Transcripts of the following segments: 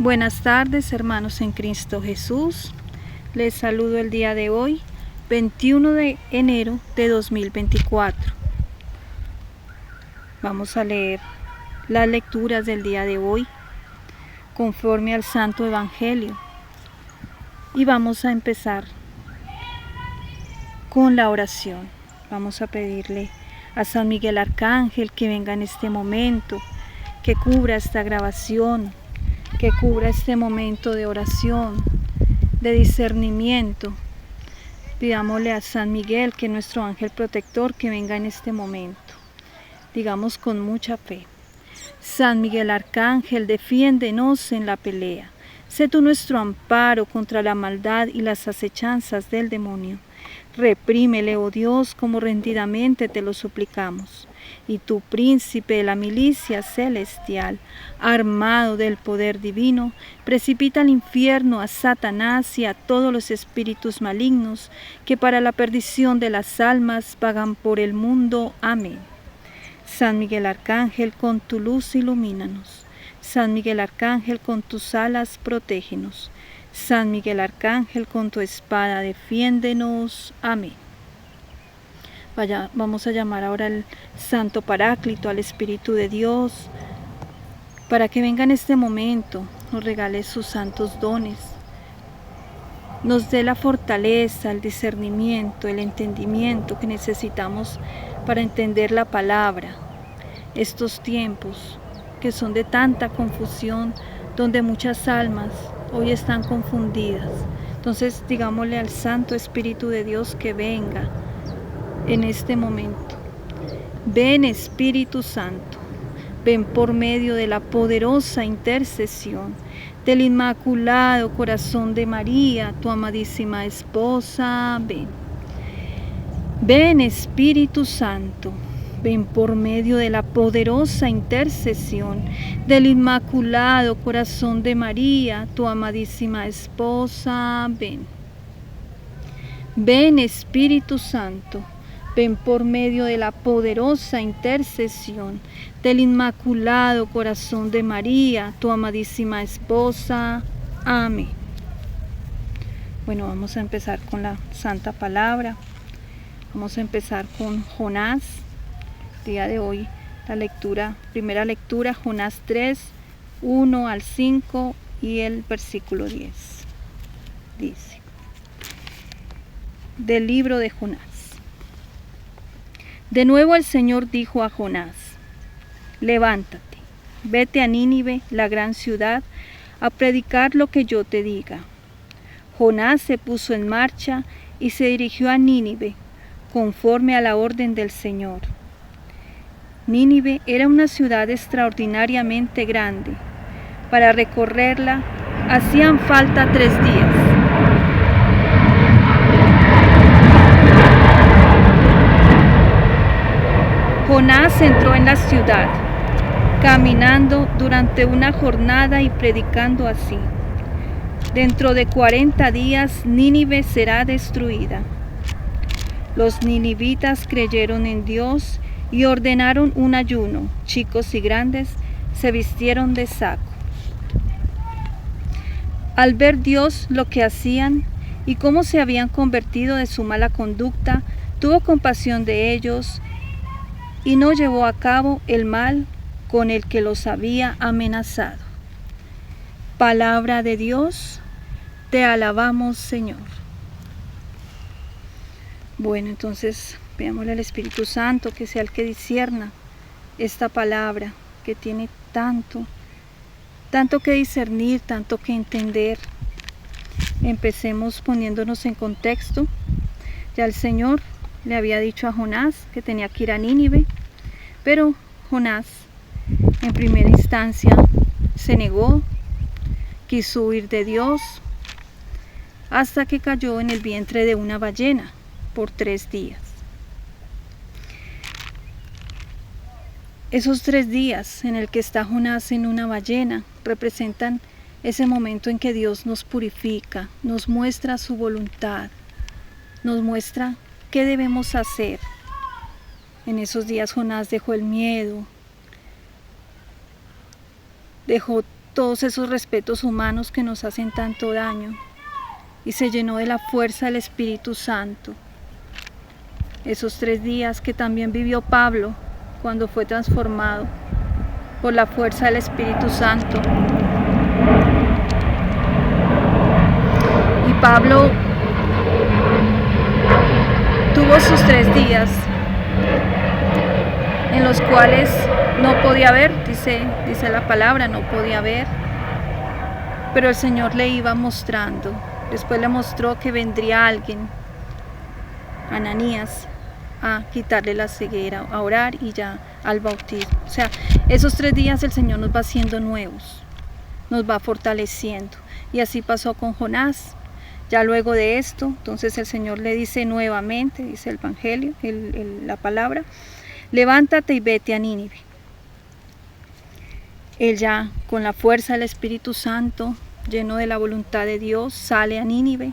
Buenas tardes, hermanos en Cristo Jesús. Les saludo el día de hoy, 21 de enero de 2024. Vamos a leer las lecturas del día de hoy conforme al Santo Evangelio. Y vamos a empezar con la oración. Vamos a pedirle a San Miguel Arcángel que venga en este momento, que cubra esta grabación, que cubra este momento de oración, de discernimiento. Pidámosle a San Miguel, que es nuestro ángel protector, que venga en este momento. Digamos con mucha fe: San Miguel Arcángel, defiéndenos en la pelea. Sé tú nuestro amparo contra la maldad y las acechanzas del demonio. Reprímele, oh Dios, como rendidamente te lo suplicamos. Y tú, príncipe de la milicia celestial, armado del poder divino, precipita al infierno a Satanás y a todos los espíritus malignos que para la perdición de las almas vagan por el mundo. Amén. San Miguel Arcángel, con tu luz ilumínanos. San Miguel Arcángel, con tus alas protégenos. San Miguel Arcángel, con tu espada defiéndenos. Amén. Vamos a llamar ahora al Santo Paráclito, al Espíritu de Dios, para que venga en este momento, nos regale sus santos dones, nos dé la fortaleza, el discernimiento, el entendimiento que necesitamos para entender la palabra. Estos tiempos que son de tanta confusión, donde muchas almas hoy están confundidas. Entonces digámosle al Santo Espíritu de Dios que venga en este momento. Ven, Espíritu Santo, ven por medio de la poderosa intercesión del Inmaculado Corazón de María, tu amadísima esposa. Ven. Ven, Espíritu Santo, ven por medio de la poderosa intercesión del Inmaculado Corazón de María, tu amadísima esposa. Ven. Ven, Espíritu Santo, ven por medio de la poderosa intercesión del Inmaculado Corazón de María, tu amadísima esposa. Amén. Bueno, vamos a empezar con la Santa Palabra. Vamos a empezar con Jonás. Día de hoy, primera lectura, Jonás 3, 1 al 5 y el versículo 10. Dice: del libro de Jonás. De nuevo el Señor dijo a Jonás: levántate, vete a Nínive, la gran ciudad, a predicar lo que yo te diga. Jonás se puso en marcha y se dirigió a Nínive, conforme a la orden del Señor. Nínive era una ciudad extraordinariamente grande. Para recorrerla hacían falta 3 días. Jonás entró en la ciudad, caminando durante una jornada y predicando así: dentro de 40 días Nínive será destruida. Los ninivitas creyeron en Dios y ordenaron un ayuno. Chicos y grandes se vistieron de saco. Al ver Dios lo que hacían y cómo se habían convertido de su mala conducta, tuvo compasión de ellos y no llevó a cabo el mal con el que los había amenazado. Palabra de Dios, te alabamos, Señor. Bueno, entonces pidámosle al Espíritu Santo que sea el que discierna esta palabra que tiene tanto que discernir, tanto que entender. Empecemos poniéndonos en contexto. Ya el Señor le había dicho a Jonás que tenía que ir a Nínive, pero Jonás en primera instancia se negó, quiso huir de Dios, hasta que cayó en el vientre de una ballena por 3 días. Esos 3 días en el que está Jonás en una ballena representan ese momento en que Dios nos purifica, nos muestra su voluntad, nos muestra qué debemos hacer. En esos días Jonás dejó el miedo, dejó todos esos respetos humanos que nos hacen tanto daño y se llenó de la fuerza del Espíritu Santo. Esos 3 días que también vivió Pablo cuando fue transformado por la fuerza del Espíritu Santo. Y Pablo tuvo sus 3 días en los cuales no podía ver, dice la palabra, no podía ver, pero el Señor le iba mostrando. Después le mostró que vendría alguien, Ananías, a quitarle la ceguera, a orar y ya al bautismo. O sea, esos 3 días el Señor nos va haciendo nuevos, nos va fortaleciendo. Y así pasó con Jonás. Ya luego de esto, entonces el Señor le dice nuevamente, dice el Evangelio, la palabra, levántate y vete a Nínive. Él ya con la fuerza del Espíritu Santo, lleno de la voluntad de Dios, sale a Nínive.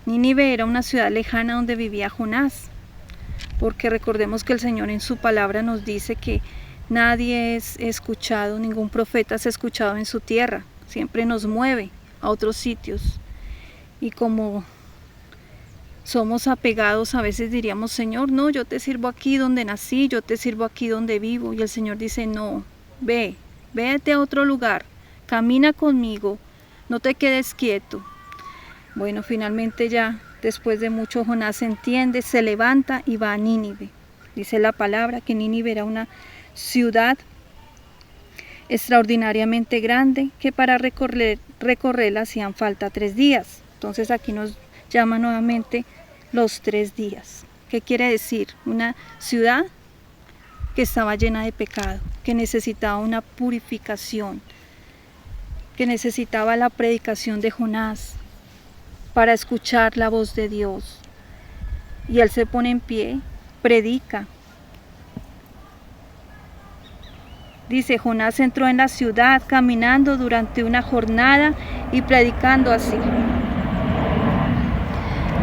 Nínive era una ciudad lejana donde vivía Jonás, porque recordemos que el Señor en su palabra nos dice que nadie es escuchado, ningún profeta es escuchado en su tierra, siempre nos mueve a otros sitios. Y como somos apegados, a veces diríamos, Señor, no, yo te sirvo aquí donde nací, yo te sirvo aquí donde vivo. Y el Señor dice, no, vete a otro lugar, camina conmigo, no te quedes quieto. Bueno, finalmente ya, después de mucho, Jonás se entiende, se levanta y va a Nínive. Dice la palabra que Nínive era una ciudad extraordinariamente grande, que para recorrerla hacían falta 3 días. Entonces aquí nos llama nuevamente los 3 días. ¿Qué quiere decir? Una ciudad que estaba llena de pecado, que necesitaba una purificación, que necesitaba la predicación de Jonás para escuchar la voz de Dios. Y él se pone en pie, predica. Dice, Jonás entró en la ciudad caminando durante una jornada y predicando así.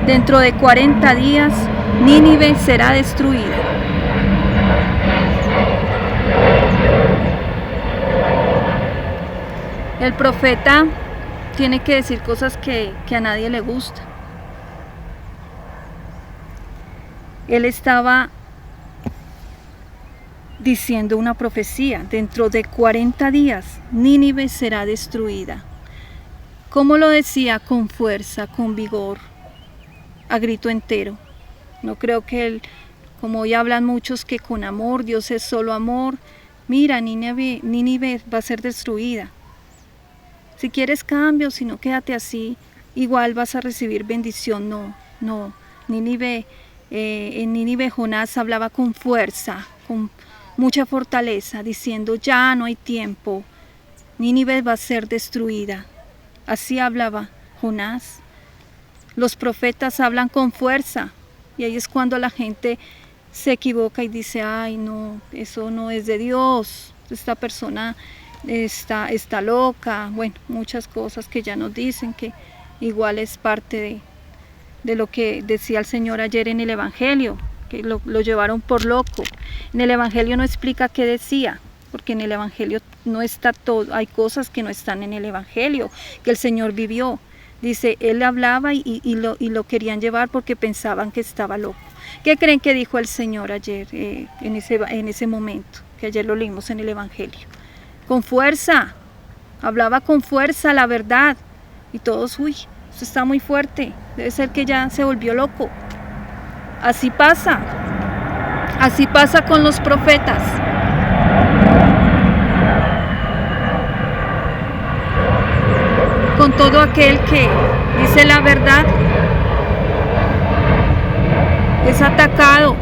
Dentro de 40 días, Nínive será destruida. El profeta tiene que decir cosas que a nadie le gusta. Él estaba diciendo una profecía, dentro de 40 días, Nínive será destruida. ¿Cómo lo decía? Con fuerza, con vigor, a grito entero. No creo que él, como hoy hablan muchos que con amor, Dios es solo amor. Mira, Nínive va a ser destruida. Si quieres cambio, si no, quédate así, igual vas a recibir bendición. No. Nínive, en Nínive Jonás hablaba con fuerza, con mucha fortaleza, diciendo, ya no hay tiempo, Nínive va a ser destruida. Así hablaba Jonás. Los profetas hablan con fuerza y ahí es cuando la gente se equivoca y dice, ay no, eso no es de Dios, esta persona está loca. Bueno, muchas cosas que ya nos dicen que igual es parte de lo que decía el Señor ayer en el Evangelio, que lo llevaron por loco. En el Evangelio no explica qué decía, porque en el Evangelio no está todo, hay cosas que no están en el Evangelio, que el Señor vivió. Dice, él hablaba y lo querían llevar porque pensaban que estaba loco. ¿Qué creen que dijo el Señor ayer, en ese momento, que ayer lo leímos en el Evangelio? Con fuerza, hablaba con fuerza la verdad. Y todos, uy, eso está muy fuerte, debe ser que ya se volvió loco. Así pasa con los profetas. Con todo aquel que dice la verdad, es atacado,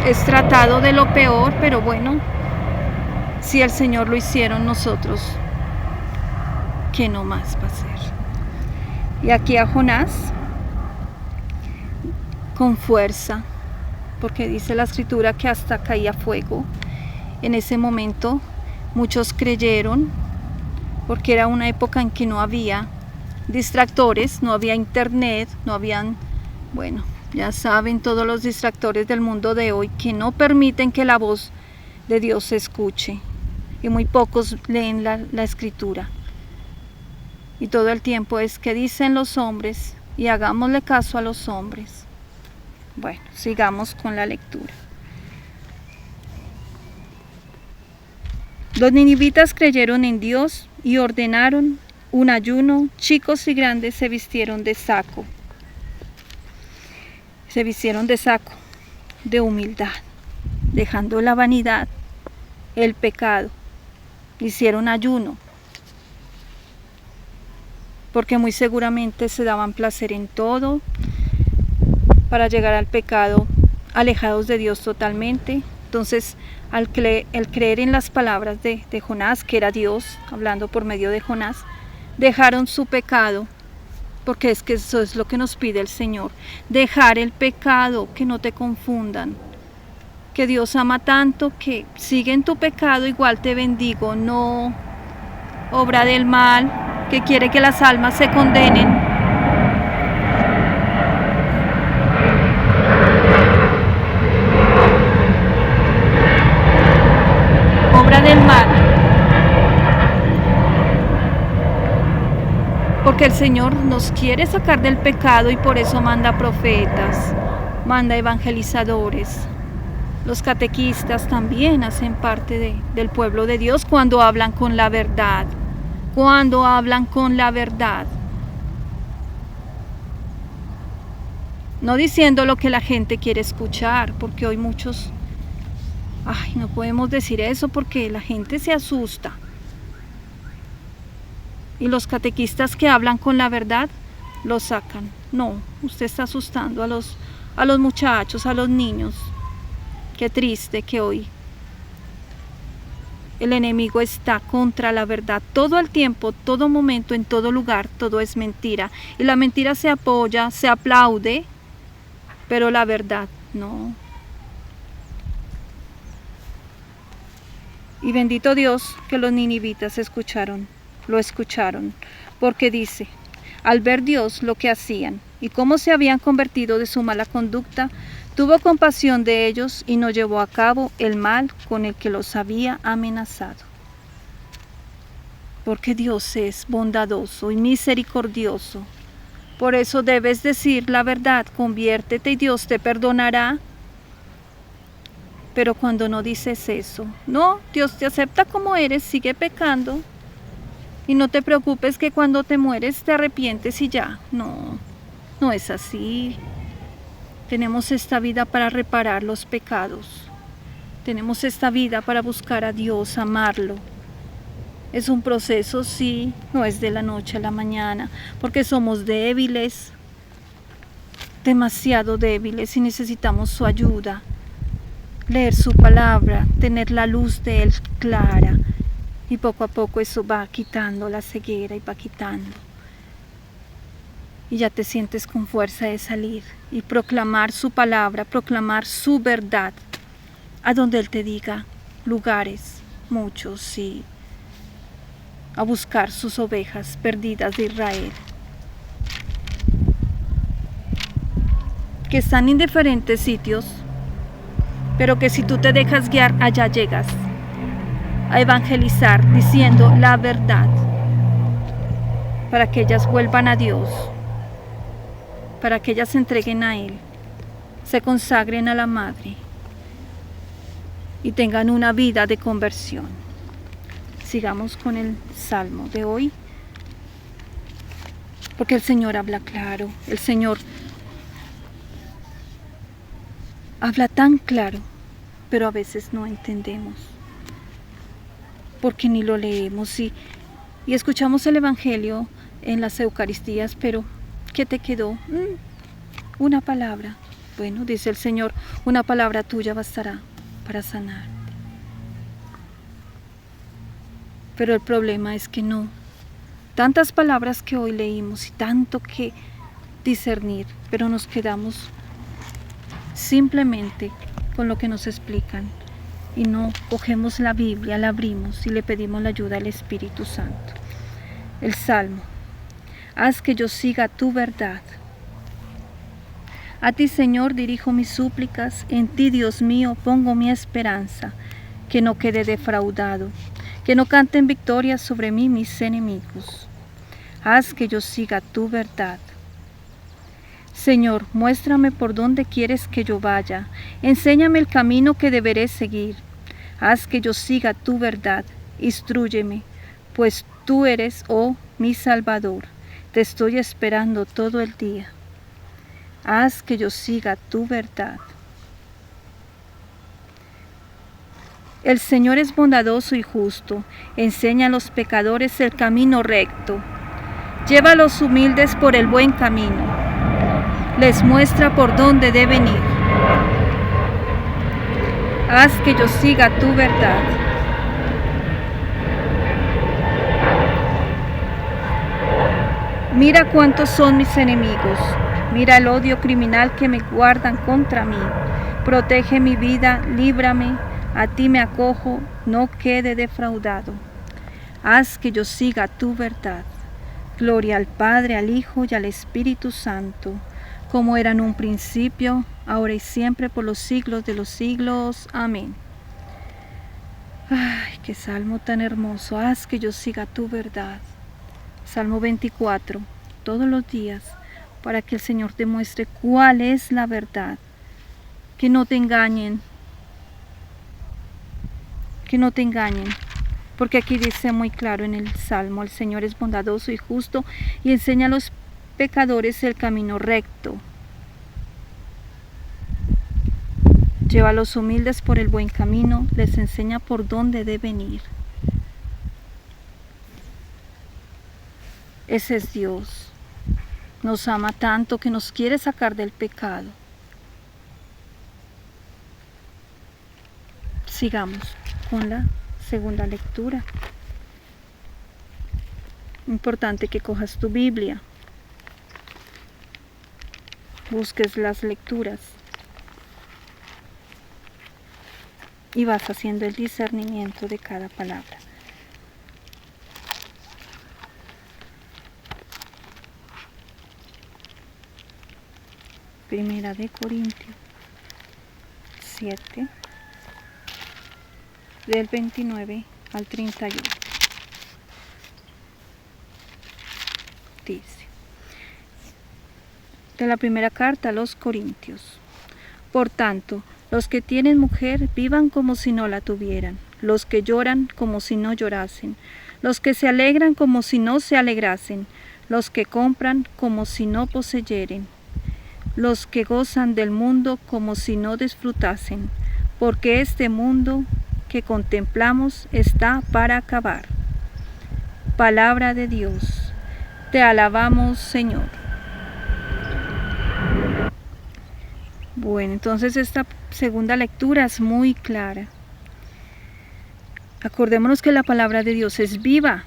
es tratado de lo peor, pero bueno, si el Señor lo hicieron nosotros, ¿qué no más va a hacer? Y aquí a Jonás, con fuerza, porque dice la Escritura que hasta caía fuego. En ese momento muchos creyeron, porque era una época en que no había distractores, no había internet, no habían, bueno, ya saben todos los distractores del mundo de hoy que no permiten que la voz de Dios se escuche. y muy pocos leen la escritura. Y todo el tiempo es que dicen los hombres y hagámosle caso a los hombres. Bueno, sigamos con la lectura. Los ninivitas creyeron en Dios y ordenaron un ayuno. Chicos y grandes se vistieron de saco. Se vistieron de saco, de humildad, dejando la vanidad, el pecado. Hicieron ayuno, porque muy seguramente se daban placer en todo para llegar al pecado, alejados de Dios totalmente. Entonces, al creer en las palabras de Jonás, que era Dios hablando por medio de Jonás, dejaron su pecado, porque es que eso es lo que nos pide el Señor, dejar el pecado, que no te confundan, que Dios ama tanto que sigue en tu pecado, igual te bendigo, no obra del mal, que quiere que las almas se condenen. Obra del mal, porque el Señor nos quiere sacar del pecado y por eso manda profetas, manda evangelizadores. Los catequistas también hacen parte del pueblo de Dios cuando hablan con la verdad, cuando hablan con la verdad. No diciendo lo que la gente quiere escuchar, porque hoy muchos, no podemos decir eso porque la gente se asusta. Y los catequistas que hablan con la verdad, los sacan. No, usted está asustando a los muchachos, a los niños. Qué triste que hoy el enemigo está contra la verdad. Todo el tiempo, todo momento, en todo lugar, todo es mentira. Y la mentira se apoya, se aplaude, pero la verdad no. Y bendito Dios que los ninivitas lo escucharon, porque dice, al ver Dios lo que hacían y cómo se habían convertido de su mala conducta, tuvo compasión de ellos y no llevó a cabo el mal con el que los había amenazado. Porque Dios es bondadoso y misericordioso. Por eso debes decir la verdad, conviértete y Dios te perdonará. Pero cuando no dices eso, no, Dios te acepta como eres, sigue pecando. Y no te preocupes que cuando te mueres te arrepientes y ya. No, no es así. Tenemos esta vida para reparar los pecados. Tenemos esta vida para buscar a Dios, amarlo. Es un proceso, sí, no es de la noche a la mañana, porque somos débiles, demasiado débiles y necesitamos su ayuda. Leer su palabra, tener la luz de Él clara y poco a poco eso va quitando la ceguera y va quitando. Y ya te sientes con fuerza de salir y proclamar su palabra, proclamar su verdad, a donde Él te diga, lugares, muchos, sí, a buscar sus ovejas perdidas de Israel, que están en diferentes sitios, pero que si tú te dejas guiar, allá llegas a evangelizar diciendo la verdad, para que ellas vuelvan a Dios, para que ellas se entreguen a Él, se consagren a la Madre y tengan una vida de conversión. Sigamos con el Salmo de hoy, porque el Señor habla claro, el Señor habla tan claro, pero a veces no entendemos, porque ni lo leemos y escuchamos el Evangelio en las Eucaristías, pero ¿qué te quedó? Una palabra. Bueno, dice el Señor, una palabra tuya bastará para sanar. Pero el problema es que no. Tantas palabras que hoy leímos y tanto que discernir, pero nos quedamos simplemente con lo que nos explican y no cogemos la Biblia, la abrimos y le pedimos la ayuda al Espíritu Santo. El Salmo: haz que yo siga tu verdad. A ti, Señor, dirijo mis súplicas, en ti, Dios mío, pongo mi esperanza, que no quede defraudado, que no canten victoria sobre mí mis enemigos. Haz que yo siga tu verdad. Señor, muéstrame por dónde quieres que yo vaya, enséñame el camino que deberé seguir. Haz que yo siga tu verdad, instrúyeme, pues tú eres, oh mi Salvador, te estoy esperando todo el día. Haz que yo siga tu verdad. El Señor es bondadoso y justo, enseña a los pecadores el camino recto, lleva a los humildes por el buen camino, les muestra por dónde deben ir. Haz que yo siga tu verdad. Mira cuántos son mis enemigos, mira el odio criminal que me guardan contra mí. Protege mi vida, líbrame, a ti me acojo, no quede defraudado. Haz que yo siga tu verdad. Gloria al Padre, al Hijo y al Espíritu Santo, como era en un principio, ahora y siempre, por los siglos de los siglos. Amén. Ay, qué salmo tan hermoso. Haz que yo siga tu verdad. Salmo 24, todos los días, para que el Señor te muestre cuál es la verdad. Que no te engañen. Que no te engañen. Porque aquí dice muy claro en el Salmo, el Señor es bondadoso y justo y enseña a los pecadores el camino recto. Lleva a los humildes por el buen camino, les enseña por dónde deben ir. Ese es Dios. Nos ama tanto que nos quiere sacar del pecado. Sigamos con la segunda lectura. Importante que cojas tu Biblia, busques las lecturas y vas haciendo el discernimiento de cada palabra. Primera de Corintios 7, del 29 al 31. Dice, de la primera carta a los Corintios: por tanto, los que tienen mujer vivan como si no la tuvieran, los que lloran como si no llorasen, los que se alegran como si no se alegrasen, los que compran como si no poseyeren, los que gozan del mundo como si no disfrutasen, porque este mundo que contemplamos está para acabar. Palabra de Dios. Te alabamos, Señor. Bueno, entonces esta segunda lectura es muy clara. Acordémonos que la palabra de Dios es viva.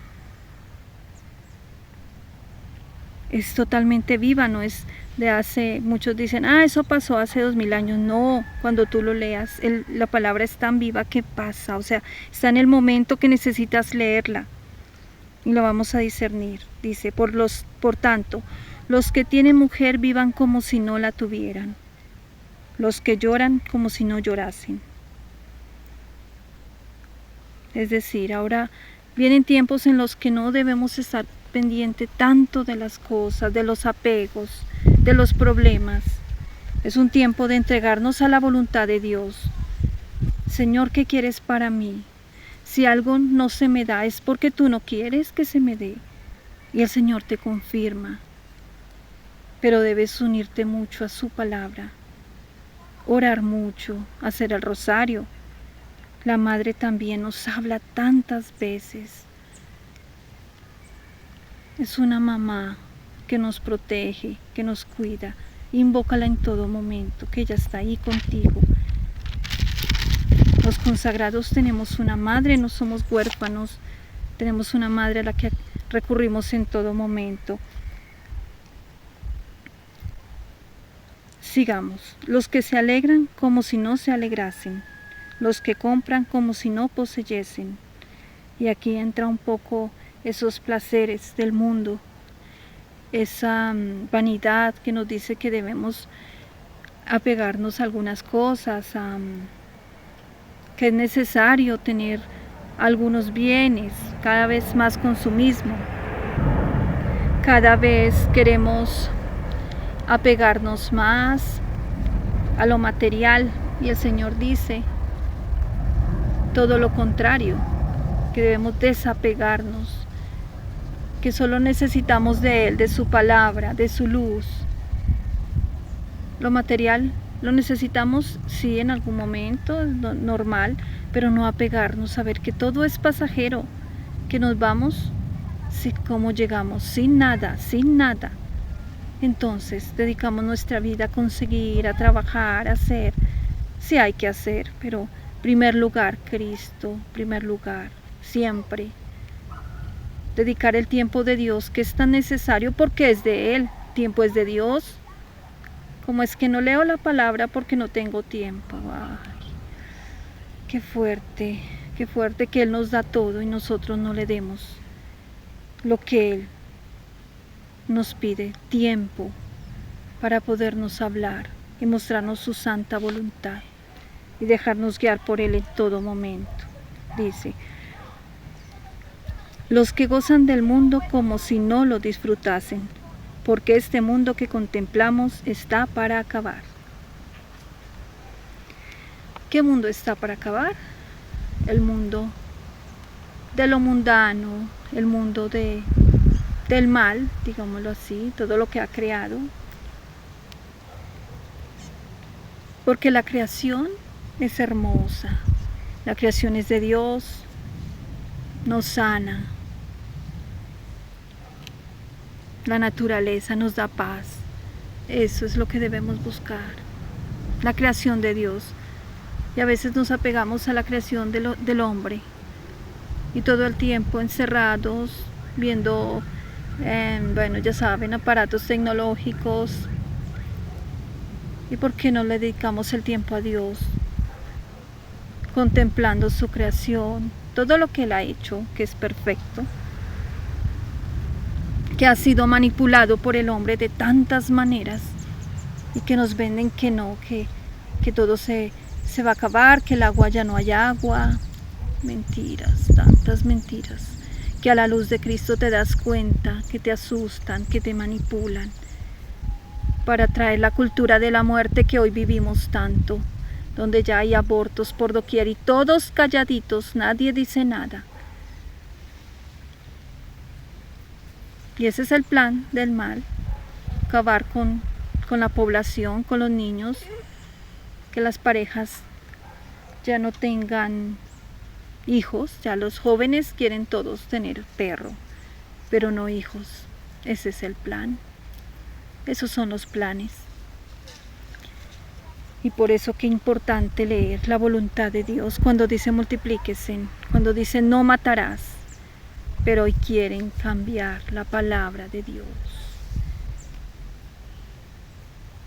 Es totalmente viva, no es de hace, muchos dicen, eso pasó hace 2000 años. No, cuando tú lo leas, la palabra es tan viva que pasa, o sea, está en el momento que necesitas leerla. Y lo vamos a discernir. Dice, por tanto, los que tienen mujer vivan como si no la tuvieran, los que lloran como si no llorasen. Es decir, ahora vienen tiempos en los que no debemos estar pendiente tanto de las cosas, de los apegos, de los problemas. Es un tiempo de entregarnos a la voluntad de Dios. Señor, ¿qué quieres para mí? Si algo no se me da es porque tú no quieres que se me dé. Y el Señor te confirma. Pero debes unirte mucho a su palabra. Orar mucho, hacer el rosario. La Madre también nos habla tantas veces. Es una mamá que nos protege, que nos cuida. Invócala en todo momento, que ella está ahí contigo. Los consagrados tenemos una madre, no somos huérfanos. Tenemos una madre a la que recurrimos en todo momento. Sigamos. Los que se alegran como si no se alegrasen. Los que compran como si no poseyesen. Y aquí entra un poco esos placeres del mundo, esa vanidad que nos dice que debemos apegarnos a algunas cosas, que es necesario tener algunos bienes, cada vez más consumismo. Cada vez queremos apegarnos más a lo material y el Señor dice todo lo contrario, que debemos desapegarnos, que solo necesitamos de Él, de su palabra, de su luz. Lo material lo necesitamos, sí, en algún momento, normal, pero no apegarnos, saber que todo es pasajero, que nos vamos, sí, como llegamos, sin nada, sin nada. Entonces dedicamos nuestra vida a conseguir, a trabajar, a hacer, sí hay que hacer, pero primer lugar, Cristo, primer lugar, siempre. Dedicar el tiempo de Dios, que es tan necesario porque es de Él, tiempo es de Dios. Como es que no leo la palabra porque no tengo tiempo. Ay, qué fuerte que Él nos da todo y nosotros no le demos lo que Él nos pide, tiempo para podernos hablar y mostrarnos su santa voluntad y dejarnos guiar por Él en todo momento. Dice, los que gozan del mundo como si no lo disfrutasen, porque este mundo que contemplamos está para acabar. ¿Qué mundo está para acabar? El mundo de lo mundano, el mundo del mal, digámoslo así, todo lo que ha creado. Porque la creación es hermosa, la creación es de Dios, nos sana. La naturaleza nos da paz. Eso es lo que debemos buscar. La creación de Dios. Y a veces nos apegamos a la creación del hombre. Y todo el tiempo encerrados, viendo, bueno, ya saben, aparatos tecnológicos. ¿Y por qué no le dedicamos el tiempo a Dios? Contemplando su creación, todo lo que Él ha hecho, que es perfecto, que ha sido manipulado por el hombre de tantas maneras y que nos venden que no, que todo se va a acabar, que el agua ya no hay agua. Mentiras, tantas mentiras, que a la luz de Cristo te das cuenta, que te asustan, que te manipulan, para traer la cultura de la muerte que hoy vivimos tanto, donde ya hay abortos por doquier y todos calladitos, nadie dice nada. Y ese es el plan del mal, acabar con la población, con los niños, que las parejas ya no tengan hijos, ya los jóvenes quieren todos tener perro, pero no hijos. Ese es el plan, esos son los planes. Y por eso qué importante leer la voluntad de Dios cuando dice multiplíquese, cuando dice no matarás. Pero hoy quieren cambiar la palabra de Dios.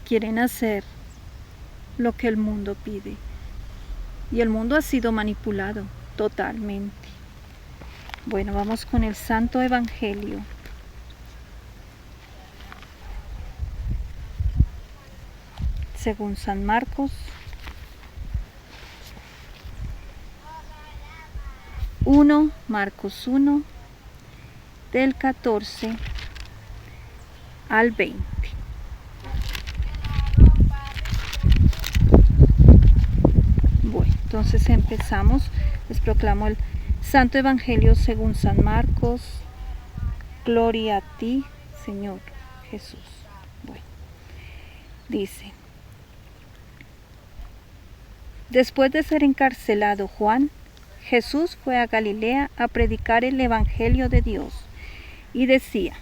Quieren hacer lo que el mundo pide. Y el mundo ha sido manipulado totalmente. Bueno, vamos con el Santo Evangelio. Según San Marcos. 1, Marcos 1. Del 14 al 20. Bueno, entonces empezamos. Les proclamo el Santo Evangelio según San Marcos. Gloria a ti, Señor Jesús. Bueno, dice: después de ser encarcelado Juan, Jesús fue a Galilea a predicar el Evangelio de Dios. Y decía: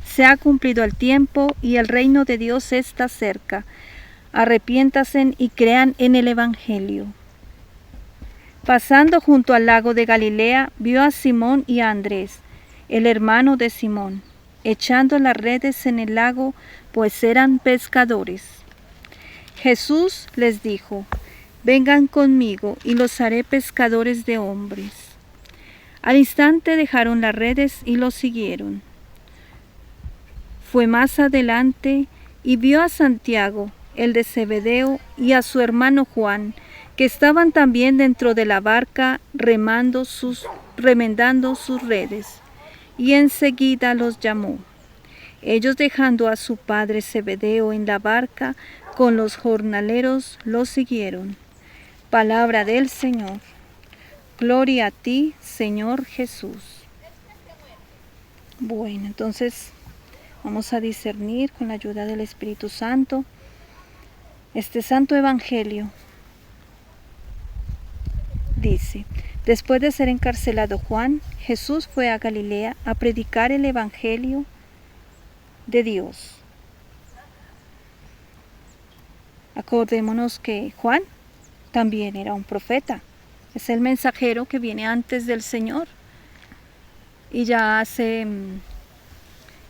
se ha cumplido el tiempo y el reino de Dios está cerca. Arrepiéntanse y crean en el Evangelio. Pasando junto al lago de Galilea, vio a Simón y a Andrés, el hermano de Simón, echando las redes en el lago, pues eran pescadores. Jesús les dijo: vengan conmigo y los haré pescadores de hombres. Al instante dejaron las redes y los siguieron. Fue más adelante y vio a Santiago, el de Zebedeo, y a su hermano Juan, que estaban también dentro de la barca remendando sus redes, y enseguida los llamó. Ellos, dejando a su padre Zebedeo en la barca con los jornaleros, los siguieron. Palabra del Señor. Gloria a ti, Señor Jesús. Bueno, entonces vamos a discernir con la ayuda del Espíritu Santo este santo evangelio. Dice: después de ser encarcelado Juan, Jesús fue a Galilea a predicar el evangelio de Dios. Acordémonos que Juan también era un profeta. Es el mensajero que viene antes del Señor. Y ya en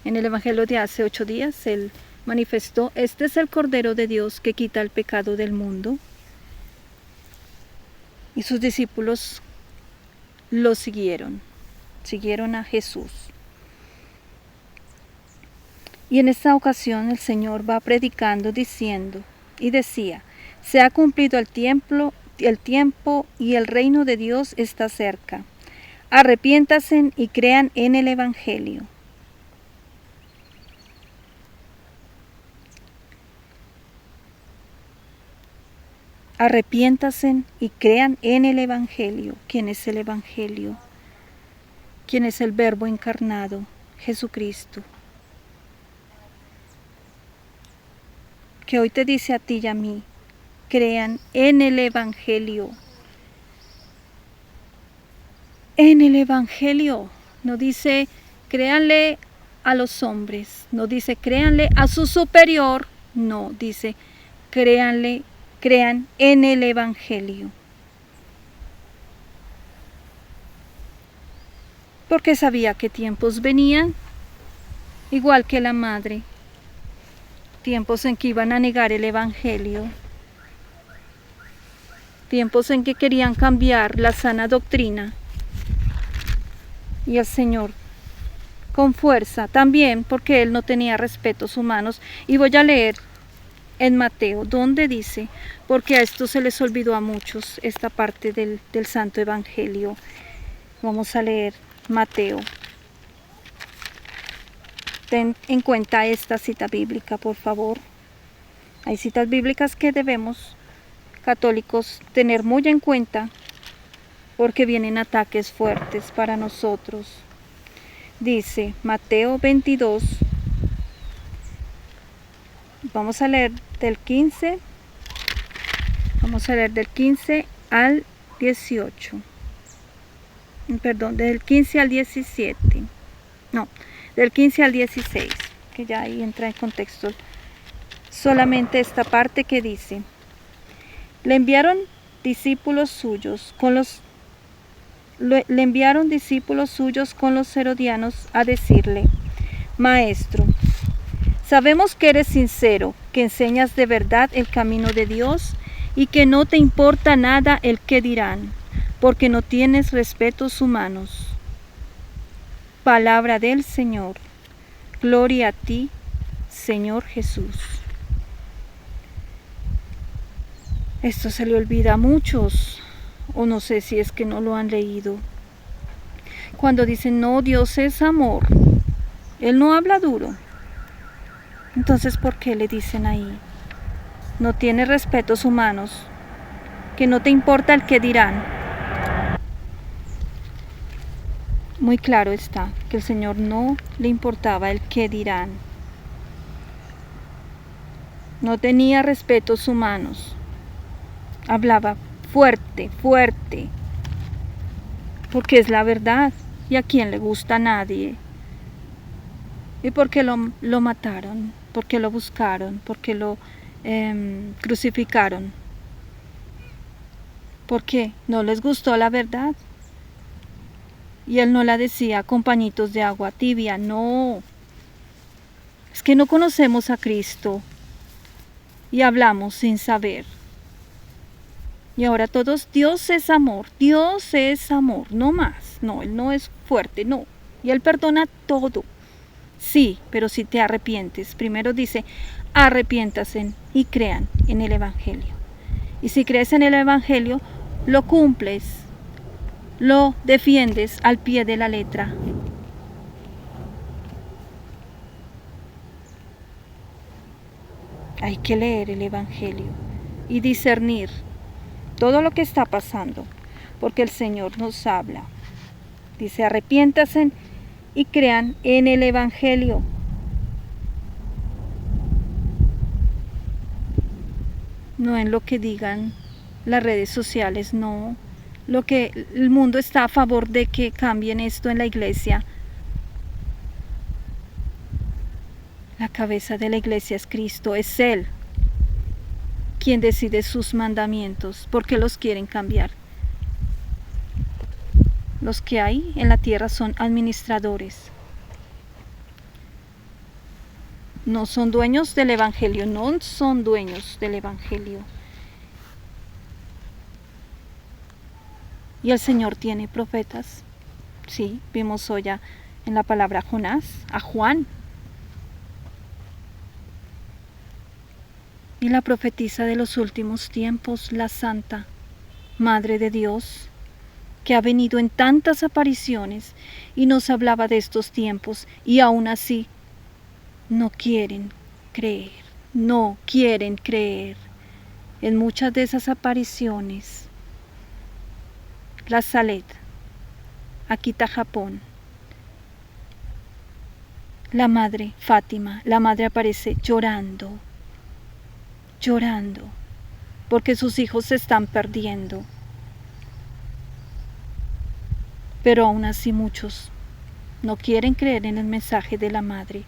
el evangelio de hace 8 días, él manifestó: este es el Cordero de Dios que quita el pecado del mundo. Y sus discípulos lo siguieron a Jesús. Y en esta ocasión el Señor va predicando diciendo, y decía: se ha cumplido el tiempo y el reino de Dios está cerca. Arrepiéntanse y crean en el evangelio. Arrepiéntanse y crean en el evangelio. ¿Quién es el evangelio? ¿Quién es el Verbo encarnado? Jesucristo. Que hoy te dice a ti y a mí: crean en el evangelio. En el evangelio. No dice créanle a los hombres, no dice créanle a su superior, no, dice crean en el evangelio. Porque sabía que tiempos venían, igual que la madre, tiempos en que iban a negar el evangelio, tiempos en que querían cambiar la sana doctrina. Y el Señor, con fuerza, también porque Él no tenía respetos humanos. Y voy a leer en Mateo, donde dice, porque a esto se les olvidó a muchos esta parte del Santo Evangelio. Vamos a leer Mateo. Ten en cuenta esta cita bíblica, por favor. Hay citas bíblicas que debemos, católicos, tener muy en cuenta, porque vienen ataques fuertes para nosotros. Dice Mateo 22, vamos a leer del 15 al 18. Perdón, del 15 al 17. No, del 15 al 16, que ya ahí entra en contexto solamente esta parte que dice: le enviaron discípulos suyos con los herodianos a decirle: Maestro, sabemos que eres sincero, que enseñas de verdad el camino de Dios y que no te importa nada el que dirán, porque no tienes respetos humanos. Palabra del Señor. Gloria a ti, Señor Jesús. Esto se le olvida a muchos, o no sé si es que no lo han leído. Cuando dicen, no, Dios es amor, Él no habla duro. Entonces, ¿por qué le dicen ahí? No tiene respetos humanos, que no te importa el que dirán. Muy claro está que el Señor no le importaba el que dirán. No tenía respetos humanos. Hablaba fuerte, porque es la verdad, y a quien le gusta a nadie. ¿Y por qué lo mataron? ¿Por qué lo buscaron? ¿Por qué lo crucificaron? ¿Por qué? No les gustó la verdad. Y él no la decía con pañitos de agua tibia, no. Es que no conocemos a Cristo y hablamos sin saber. Y ahora todos, Dios es amor, no más. No, Él no es fuerte, no. Y Él perdona todo. Sí, pero si te arrepientes. Primero dice, arrepiéntanse y crean en el Evangelio. Y si crees en el Evangelio, lo cumples, lo defiendes al pie de la letra. Hay que leer el Evangelio y discernir todo lo que está pasando, porque el Señor nos habla. Dice, arrepiéntanse y crean en el Evangelio. No en lo que digan las redes sociales, no. Lo que el mundo está a favor de que cambien esto en la iglesia. La cabeza de la iglesia es Cristo, es Él quien decide sus mandamientos, porque los quieren cambiar. Los que hay en la tierra son administradores. No son dueños del Evangelio, no son dueños del Evangelio. Y el Señor tiene profetas. Sí, vimos hoy ya en la palabra Jonás, a Juan. Y la profetisa de los últimos tiempos, la Santa Madre de Dios, que ha venido en tantas apariciones y nos hablaba de estos tiempos, y aún así no quieren creer, no quieren creer. En muchas de esas apariciones, la Salet, Akita, Japón, la Madre Fátima, la Madre aparece llorando, porque sus hijos se están perdiendo. Pero aún así muchos no quieren creer en el mensaje de la Madre,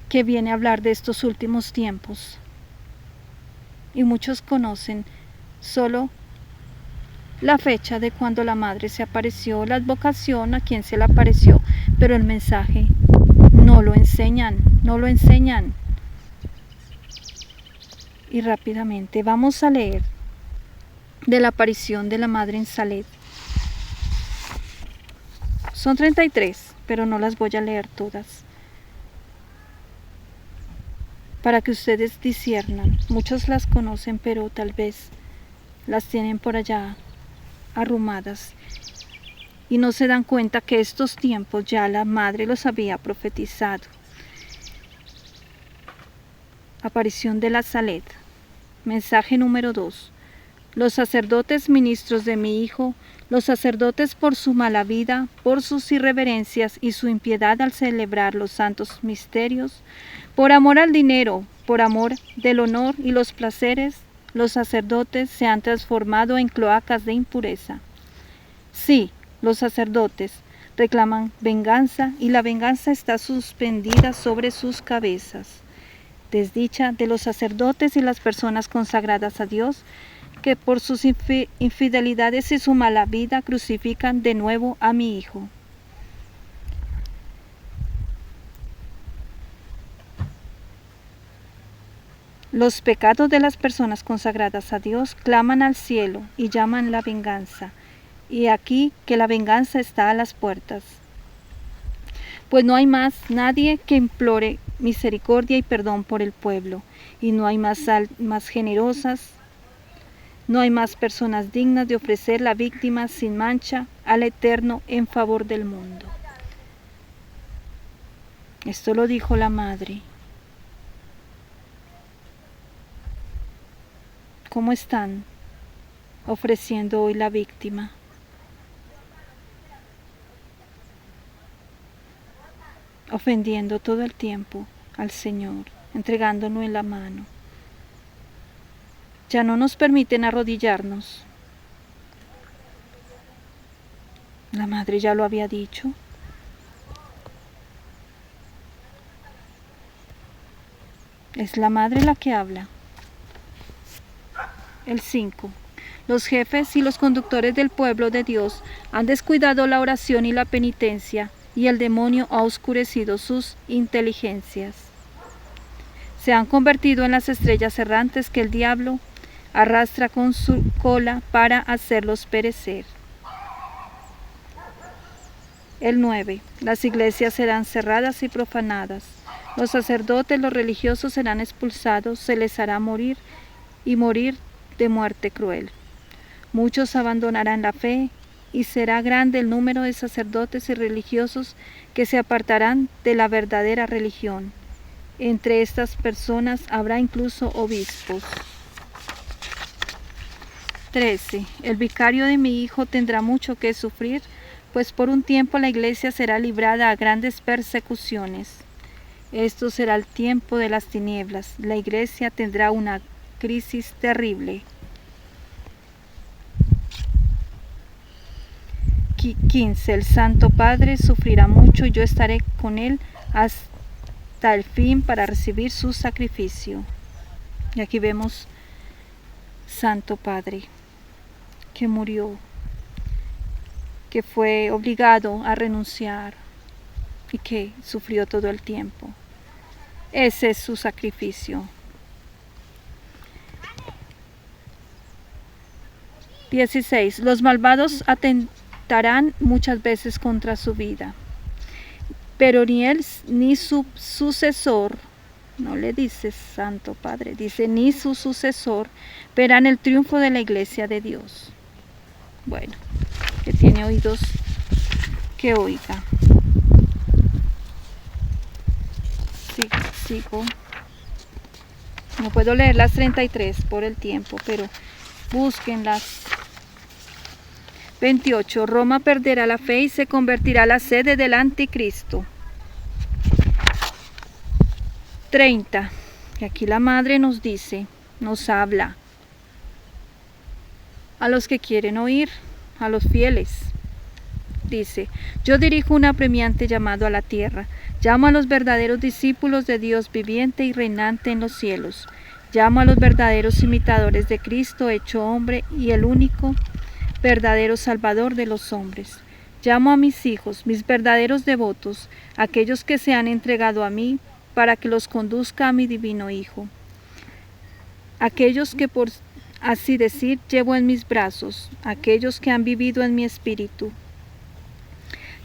que viene a hablar de estos últimos tiempos. Y muchos conocen solo la fecha de cuando la Madre se apareció, la advocación a quien se le apareció, pero el mensaje no lo enseñan. Y rápidamente vamos a leer de la aparición de la Madre en Salet. Son 33, pero no las voy a leer todas, para que ustedes disciernan. Muchos las conocen, pero tal vez las tienen por allá arrumadas y no se dan cuenta que estos tiempos ya la Madre los había profetizado. Aparición de la Salet. Mensaje número 2. Los sacerdotes ministros de mi Hijo, los sacerdotes por su mala vida, por sus irreverencias y su impiedad al celebrar los santos misterios, por amor al dinero, por amor del honor y los placeres, los sacerdotes se han transformado en cloacas de impureza. Sí, los sacerdotes reclaman venganza y la venganza está suspendida sobre sus cabezas. Desdicha de los sacerdotes y las personas consagradas a Dios, que por sus infidelidades y su mala vida crucifican de nuevo a mi Hijo. Los pecados de las personas consagradas a Dios claman al cielo y llaman la venganza, y aquí que la venganza está a las puertas. Pues no hay más nadie que implore misericordia y perdón por el pueblo, y no hay más generosas, no hay más personas dignas de ofrecer la víctima sin mancha al Eterno en favor del mundo. Esto lo dijo la Madre. ¿Cómo están ofreciendo hoy la víctima? Ofendiendo todo el tiempo al Señor, entregándolo en la mano. Ya no nos permiten arrodillarnos. La Madre ya lo había dicho. Es la Madre la que habla. El 5. Los jefes y los conductores del pueblo de Dios han descuidado la oración y la penitencia, y el demonio ha oscurecido sus inteligencias. Se han convertido en las estrellas errantes que el diablo arrastra con su cola para hacerlos perecer. El 9. Las iglesias serán cerradas y profanadas. Los sacerdotes, los religiosos serán expulsados, se les hará morir y morir de muerte cruel. Muchos abandonarán la fe y será grande el número de sacerdotes y religiosos que se apartarán de la verdadera religión. Entre estas personas habrá incluso obispos. 13. El vicario de mi hijo tendrá mucho que sufrir, pues por un tiempo la iglesia será librada a grandes persecuciones. Esto será el tiempo de las tinieblas. La iglesia tendrá una crisis terrible. 15. El Santo Padre sufrirá mucho y yo estaré con él hasta el fin para recibir su sacrificio. Y aquí vemos Santo Padre que murió, que fue obligado a renunciar y que sufrió todo el tiempo. Ese es su sacrificio. 16. Los malvados atentarán muchas veces contra su vida, pero ni él ni su sucesor, no le dice Santo Padre, dice ni su sucesor, verán el triunfo de la iglesia de Dios. Bueno, que tiene oídos, que oiga. Sigo. No puedo leer las 33 por el tiempo, pero búsquenlas. 28. Roma perderá la fe y se convertirá la sede del anticristo. 30. Y aquí la madre nos dice, nos habla a los que quieren oír, a los fieles. Dice, yo dirijo un apremiante llamado a la tierra, llamo a los verdaderos discípulos de Dios viviente y reinante en los cielos, llamo a los verdaderos imitadores de Cristo hecho hombre y el único verdadero Salvador de los hombres. Llamo a mis hijos, mis verdaderos devotos, aquellos que se han entregado a mí para que los conduzca a mi divino Hijo. Aquellos que por así decir llevo en mis brazos, aquellos que han vivido en mi espíritu.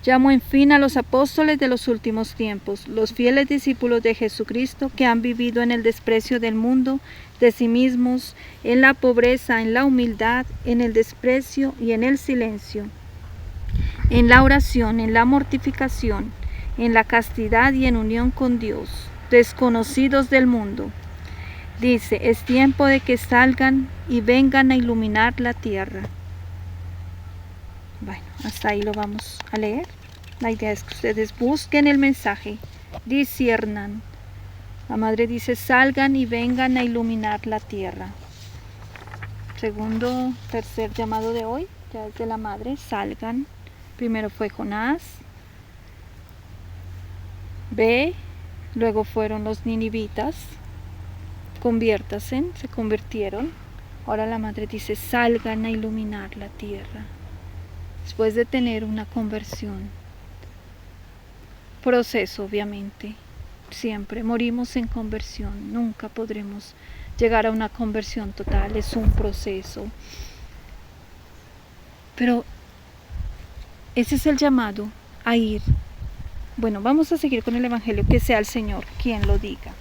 Llamo en fin a los apóstoles de los últimos tiempos, los fieles discípulos de Jesucristo que han vivido en el desprecio del mundo, de sí mismos, en la pobreza, en la humildad, en el desprecio y en el silencio, en la oración, en la mortificación, en la castidad y en unión con Dios, desconocidos del mundo. Dice, es tiempo de que salgan y vengan a iluminar la tierra. Bueno, hasta ahí lo vamos a leer. La idea es que ustedes busquen el mensaje, disciernan. La madre dice, salgan y vengan a iluminar la tierra. Tercer llamado de hoy, ya es de la madre, salgan. Primero fue Jonás, ve, luego fueron los ninivitas, conviértanse, se convirtieron. Ahora la madre dice, salgan a iluminar la tierra. Después de tener una conversión, proceso obviamente, siempre morimos en conversión, nunca podremos llegar a una conversión total, es un proceso. Pero ese es el llamado a ir. Bueno, vamos a seguir con el Evangelio, que sea el Señor quien lo diga.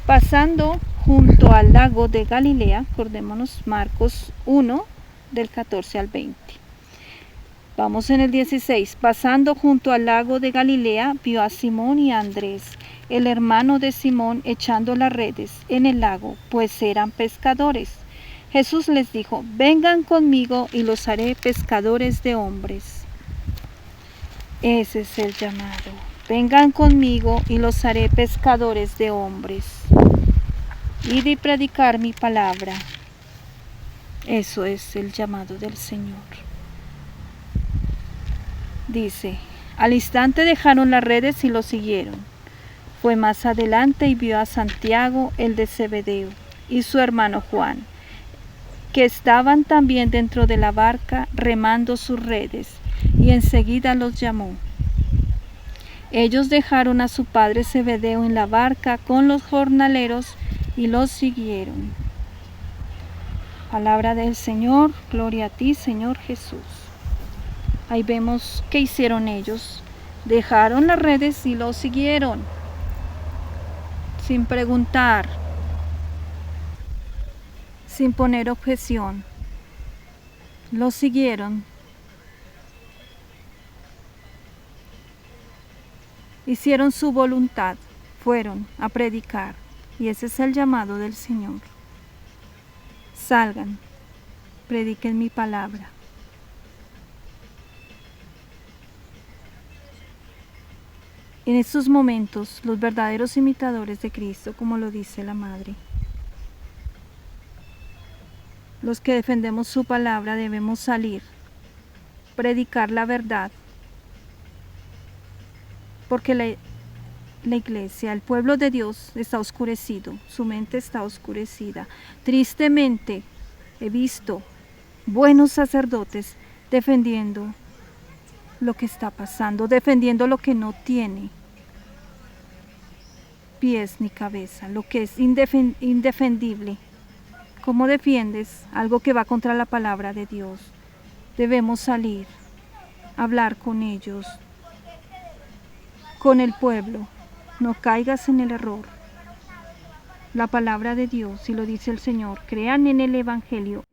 Pasando junto al lago de Galilea, acordémonos Marcos 1, del 14 al 20. Vamos en el 16. Pasando junto al lago de Galilea, vio a Simón y a Andrés, el hermano de Simón, echando las redes en el lago, pues eran pescadores. Jesús les dijo, vengan conmigo y los haré pescadores de hombres. Ese es el llamado. Vengan conmigo y los haré pescadores de hombres. Id y predicar mi palabra. Eso es el llamado del Señor. Dice, al instante dejaron las redes y lo siguieron. Fue más adelante y vio a Santiago, el de Zebedeo, y su hermano Juan, que estaban también dentro de la barca remando sus redes, y enseguida los llamó. Ellos dejaron a su padre Zebedeo en la barca con los jornaleros y los siguieron. Palabra del Señor, gloria a ti, Señor Jesús. Ahí vemos qué hicieron ellos. Dejaron las redes y los siguieron, sin preguntar. sin poner objeción. Lo siguieron. Hicieron su voluntad, fueron a predicar, y ese es el llamado del Señor. Salgan, prediquen mi palabra. En estos momentos, los verdaderos imitadores de Cristo, como lo dice la Madre, los que defendemos su palabra, debemos salir, predicar la verdad, porque la iglesia, el pueblo de Dios está oscurecido, su mente está oscurecida. Tristemente he visto buenos sacerdotes defendiendo lo que está pasando, defendiendo lo que no tiene pies ni cabeza, lo que es indefendible. ¿Cómo defiendes algo que va contra la palabra de Dios? Debemos salir, hablar con ellos, con el pueblo. No caigas en el error. La palabra de Dios, y lo dice el Señor, crean en el Evangelio.